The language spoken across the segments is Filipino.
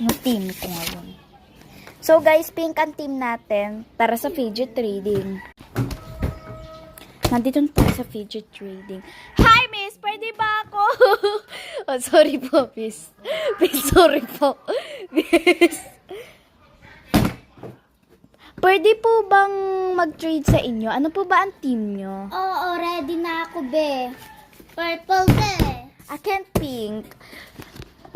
Yung team ko ngayon. So guys, pink ang team natin. Tara sa fidget trading. Nandito na tayo sa fidget trading. Hi miss! Pwede ba ako? Oh, sorry po, miss. Miss, sorry po. Miss. Pwede po bang mag-trade sa inyo? Ano po ba ang team nyo? Oo, ready na ako, be. Purple, be. Akin pink.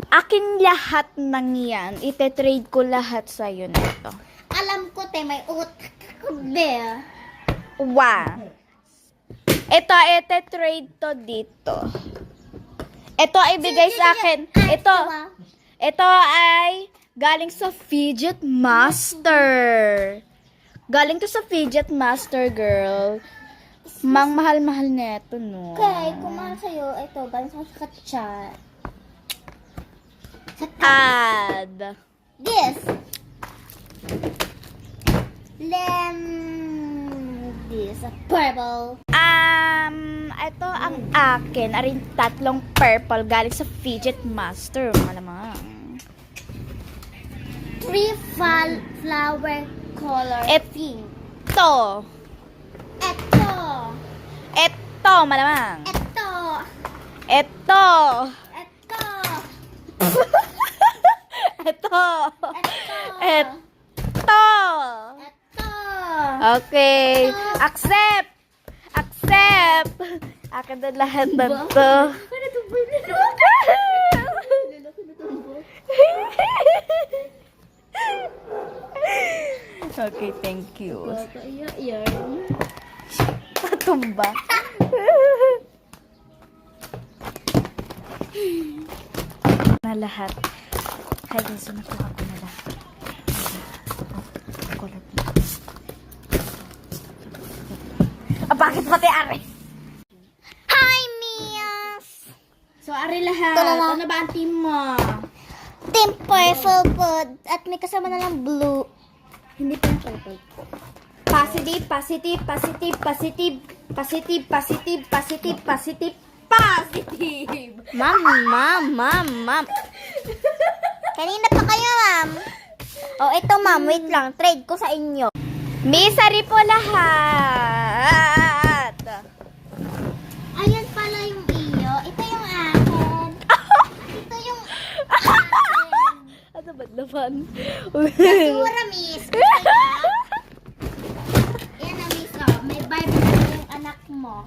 Akin lahat ng yan. Ite-trade ko lahat sa'yo na ito. Alam ko, te, may utak ko, be. Wow. Ito, ite-trade to dito. Ito ay bigay sa akin. Ito ay galing sa Fidget Master. Galing to sa Fidget Master, girl. Mang mahal-mahal na ito, no? Okay, kumahal sa'yo, ito, galing sa katsa. Add. This. Then, this, purple. Ito ang akin. Arin tatlong purple galing sa Fidget Master. Malamang. 3 flower color pink. Ito. Ito. Ito, malamang. Ito. Ito. Ito. Ito. Ito. Ito. Ito. Okay. Accept. Accept. Akin na lahat na to. Okay, thank you. Tatumba. Na lahat. Hay, guys, nakuha ko na lahat. Bakit pati Ari? Hi, Mias! So, Ari lahat. Ito na lang. Ano ba ang team mo? Team purple po. At may kasama na lang blue. Hindi pa yung purple po. Positive, positive, positive, positive, positive, positive, positive, positive, positive. Ma'am. Kanina pa kayo, ma'am. Oh, ito, ma'am. Wait lang. Trade ko sa inyo. Misari po lahat. Ayan pala yung iyo. Ito yung akin. Ito yung akin. Ano ba naman? Basura, miss. Ayan na, miss. Oh, may Barbie na yung anak mo.